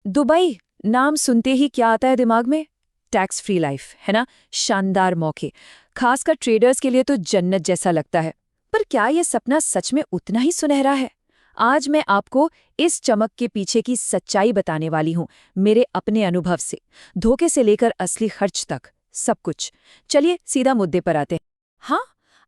Dubai नाम सुनते ही क्या आता है दिमाग में? टैक्स फ्री लाइफ, है ना? शानदार मौके, खासकर ट्रेडर्स के लिए तो जन्नत जैसा लगता है। पर क्या ये सपना सच में उतना ही सुनहरा है? आज मैं आपको इस चमक के पीछे की सच्चाई बताने वाली हूँ, मेरे अपने अनुभव से, धोखे से लेकर असली खर्च तक, सब कुछ। चलिए सीधा मुद्दे पर आते हैं। हाँ,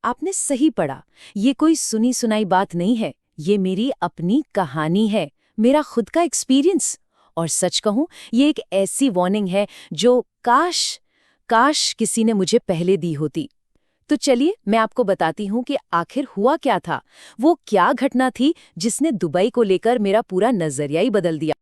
आपने सही पढ़ा। ये कोई सुनी सुनाई बात नहीं है, ये मेरी अपनी कहानी है, मेरा खुद का एक्सपीरियंस। और सच कहूं, ये एक ऐसी वार्निंग है जो काश किसी ने मुझे पहले दी होती। तो चलिए मैं आपको बताती हूँ कि आखिर हुआ क्या था, वो क्या घटना थी जिसने दुबई को लेकर मेरा पूरा नजरिया ही बदल दिया।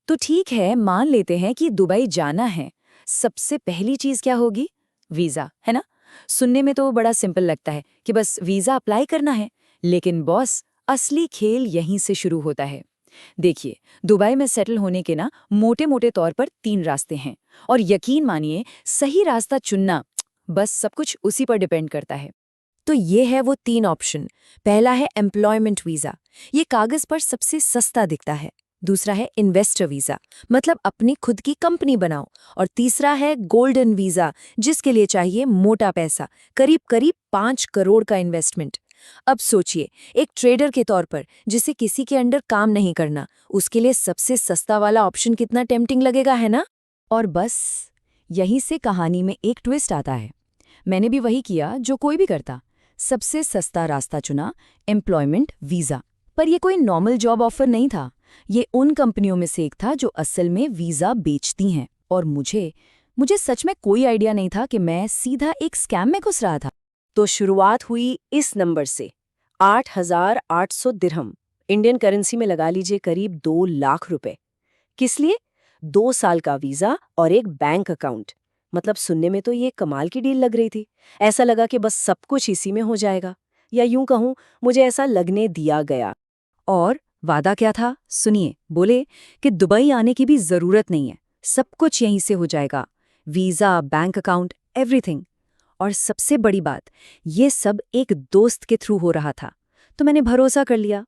तो ठीक है, मान लेते हैं कि दुबई जाना है। सबसे पहली चीज क्या होगी? वीजा, है ना? सुनने में तो बड़ा सिंपल लगता है कि बस वीजा अप्लाई करना है। लेकिन बॉस, असली खेल यहीं से शुरू होता है। देखिए, दुबई में सेटल होने के ना मोटे मोटे तौर पर 3 रास्ते हैं। और यकीन मानिए, सही रास्ता चुनना, बस सब कुछ उसी पर डिपेंड करता है। तो ये है वो 3 ऑप्शन। पहला है एम्प्लॉयमेंट वीजा, ये कागज पर सबसे सस्ता दिखता है। दूसरा है इन्वेस्टर वीजा, मतलब अपनी खुद की कंपनी बनाओ। और तीसरा है गोल्डन वीजा, जिसके लिए चाहिए मोटा पैसा, करीब करीब 5 करोड़ का इन्वेस्टमेंट। अब सोचिए, एक ट्रेडर के तौर पर जिसे किसी के अंडर काम नहीं करना, उसके लिए सबसे सस्ता वाला ऑप्शन कितना टेम्पटिंग लगेगा, है ना? और बस यहीं से कहानी में एक ट्विस्ट आता है। मैंने भी वही किया जो कोई भी करता, सबसे सस्ता रास्ता चुना, एम्प्लॉयमेंट वीजा। पर यह कोई नॉर्मल जॉब ऑफर नहीं था, ये उन कंपनियों में से एक था जो असल में वीजा बेचती हैं। और मुझे सच में कोई आइडिया नहीं था कि मैं सीधा एक स्कैम में घुस रहा था। तो शुरुआत हुई इस नंबर से, 8,800 दिरहम, इंडियन करेंसी में लगा लीजिए करीब 2 लाख रुपए। किस लिए? 2 साल का वीजा और एक बैंक अकाउंट। मतलब सुनने में तो ये कमाल की डील लग रही थी। ऐसा लगा कि बस सब कुछ इसी में हो जाएगा, या यूं कहूं, मुझे ऐसा लगने दिया गया। और वादा क्या था? सुनिए, बोले कि दुबई आने की भी जरूरत नहीं है, सब कुछ यहीं से हो जाएगा, वीजा, बैंक अकाउंट, एवरीथिंग। और सबसे बड़ी बात, ये सब एक दोस्त के थ्रू हो रहा था। तो मैंने भरोसा कर लिया।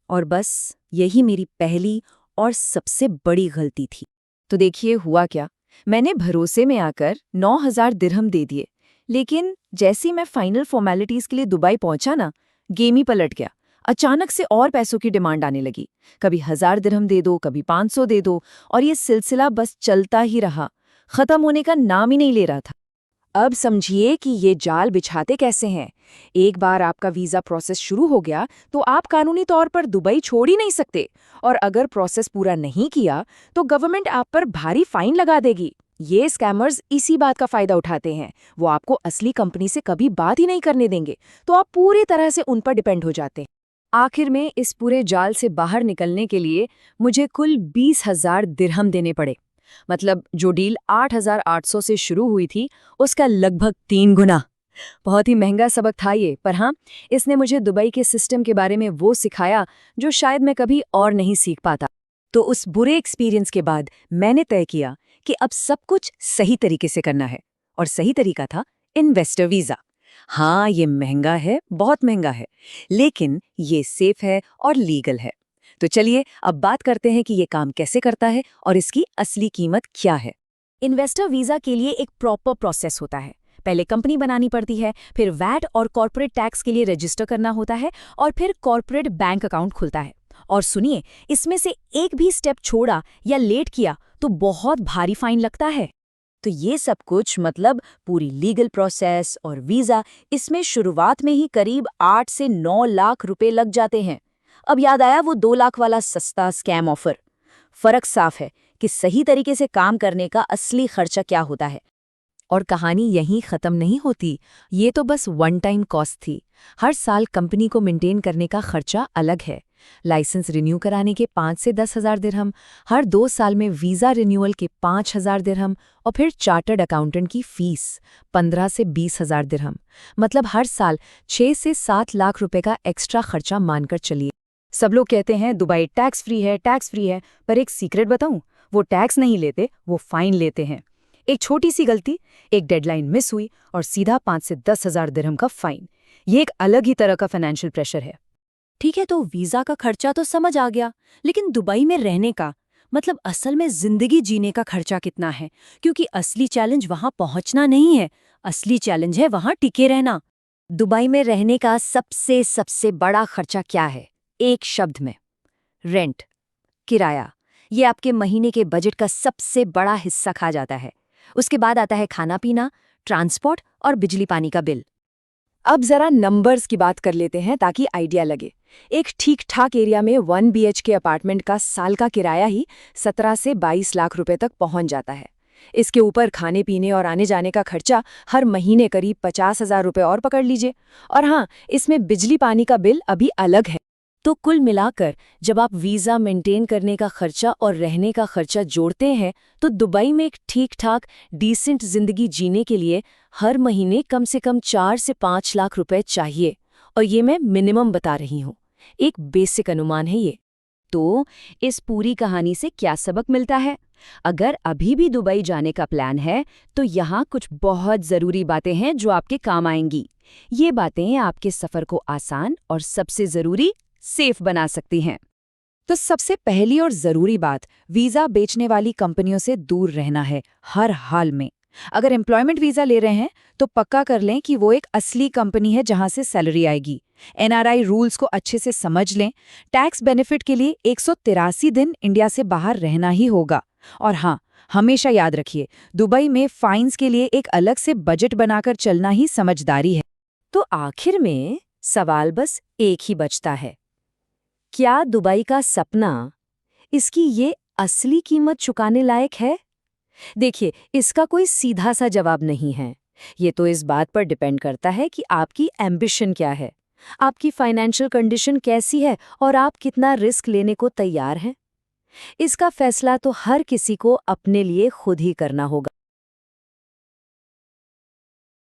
और बस यही मेरी पहली और सबसे बड़ी गलती थी। तो देखिए हुआ क्या, मैंने भरोसे में आकर 9,000 दिरहम दे दिए। लेकिन जैसे ही मैं फाइनल फॉर्मेलिटीज के लिए दुबई पहुंचा ना, गेम ही पलट गया। अचानक से और पैसों की डिमांड आने लगी। कभी 1,000 दिरहम दे दो, कभी 500 दे दो, और ये सिलसिला बस चलता ही रहा, खत्म होने का नाम ही नहीं ले रहा था। अब समझिए कि ये जाल बिछाते कैसे हैं। एक बार आपका वीजा प्रोसेस शुरू हो गया तो आप कानूनी तौर पर दुबई छोड़ ही नहीं सकते। और अगर प्रोसेस पूरा नहीं किया तो गवर्नमेंट आप पर भारी फाइन लगा देगी। ये स्कैमर्स इसी बात का फायदा उठाते हैं। वो आपको असली कंपनी से कभी बात ही नहीं करने देंगे, तो आप पूरी तरह से उन पर डिपेंड हो जाते हैं। आखिर में इस पूरे जाल से बाहर निकलने के लिए मुझे कुल 20,000 दिरहम देने पड़े। मतलब जो डील 8,800 से शुरू हुई थी, उसका लगभग 3 गुना। बहुत ही महंगा सबक था ये, पर हाँ, इसने मुझे दुबई के सिस्टम के बारे में वो सिखाया जो शायद मैं कभी और नहीं सीख पाता। तो उस बुरे एक्सपीरियंस के बाद मैंने तय किया कि अब सब कुछ सही तरीके से करना है। और सही तरीका था इन्वेस्टर वीजा। हाँ, ये महंगा है, बहुत महंगा है, लेकिन ये सेफ है और लीगल है। तो चलिए अब बात करते हैं कि ये काम कैसे करता है और इसकी असली कीमत क्या है। इन्वेस्टर वीजा के लिए एक प्रॉपर प्रोसेस होता है। पहले कंपनी बनानी पड़ती है, फिर वैट और कॉर्पोरेट टैक्स के लिए रजिस्टर करना होता है, और फिर कॉर्पोरेट बैंक अकाउंट खुलता है। और सुनिए, इसमें से एक भी स्टेप छोड़ा या लेट किया तो बहुत भारी फाइन लगता है। तो ये सब कुछ, मतलब पूरी लीगल प्रोसेस और वीजा, इसमें शुरुआत में ही करीब 8 से 9 लाख रुपए लग जाते हैं। अब याद आया वो 2 लाख वाला सस्ता स्कैम ऑफर। फर्क साफ है कि सही तरीके से काम करने का असली खर्चा क्या होता है। और कहानी यहीं खत्म नहीं होती। ये तो बस वन टाइम कॉस्ट थी। हर साल कंपनी को मेंटेन करने का खर्चा अलग है। लाइसेंस रिन्यू कराने के 5 से 10,000 दिरहम, हर 2 साल में वीजा रिन्यूअल के 5,000 दिरहम, और फिर चार्टर्ड अकाउंटेंट की फीस 15 से 20,000 दिरहम। मतलब हर साल 6 से 7 लाख रुपए का एक्स्ट्रा खर्चा मानकर चलिए। सब लोग कहते हैं दुबई टैक्स फ्री है, टैक्स फ्री है, पर एक सीक्रेट बताऊं, वो टैक्स नहीं लेते, वो फाइन लेते हैं। एक छोटी सी गलती, एक डेडलाइन मिस हुई और सीधा 5 से 10,000 दिरहम का फाइन। ये एक अलग ही तरह का फाइनेंशियल प्रेशर है। ठीक है, तो वीजा का खर्चा तो समझ आ गया, लेकिन दुबई में रहने का, मतलब असल में जिंदगी जीने का खर्चा कितना है, क्योंकि असली चैलेंज वहां पहुंचना नहीं है, असली चैलेंज है वहां टिके रहना। दुबई में रहने का सबसे सबसे बड़ा खर्चा क्या है? एक शब्द में, रेंट, किराया। ये आपके महीने के बजट का सबसे बड़ा हिस्सा खा जाता है। उसके बाद आता है खाना पीना, ट्रांसपोर्ट और बिजली पानी का बिल। अब जरा नंबर्स की बात कर लेते हैं ताकि आइडिया लगे। एक ठीक ठाक एरिया में 1 BHK अपार्टमेंट का साल का किराया ही 17 से 22 लाख रुपए तक पहुंच जाता है। इसके ऊपर खाने पीने और आने जाने का खर्चा हर महीने करीब 50,000 रुपए और पकड़ लीजिए। और हाँ, इसमें बिजली पानी का बिल अभी अलग है। तो कुल मिलाकर जब आप वीज़ा मेंटेन करने का खर्चा और रहने का खर्चा जोड़ते हैं तो दुबई में एक ठीक ठाक डिसेंट जिंदगी जीने के लिए हर महीने कम से कम 4 से 5 लाख रुपए चाहिए। और ये मैं मिनिमम बता रही हूँ, एक बेसिक अनुमान है ये। तो इस पूरी कहानी से क्या सबक मिलता है? अगर अभी भी दुबई जाने का प्लान है तो यहाँ कुछ बहुत ज़रूरी बातें हैं जो आपके काम आएंगी। ये बातें आपके सफ़र को आसान और सबसे ज़रूरी सेफ बना सकती हैं। तो सबसे पहली और जरूरी बात, वीजा बेचने वाली कंपनियों से दूर रहना है हर हाल में। अगर एम्प्लॉयमेंट वीजा ले रहे हैं तो पक्का कर लें कि वो एक असली कंपनी है जहां से सैलरी आएगी। NRI रूल्स को अच्छे से समझ लें। टैक्स बेनिफिट के लिए 183 दिन इंडिया से बाहर रहना ही होगा। और हाँ, हमेशा याद रखिए, दुबई में फाइन्स के लिए एक अलग से बजट बनाकर चलना ही समझदारी है। तो आखिर में सवाल बस एक ही बचता है, क्या दुबई का सपना, इसकी ये असली कीमत चुकाने लायक है? देखिए, इसका कोई सीधा सा जवाब नहीं है। ये तो इस बात पर डिपेंड करता है कि आपकी एम्बिशन क्या है, आपकी फाइनेंशियल कंडीशन कैसी है और आप कितना रिस्क लेने को तैयार हैं। इसका फैसला तो हर किसी को अपने लिए खुद ही करना होगा।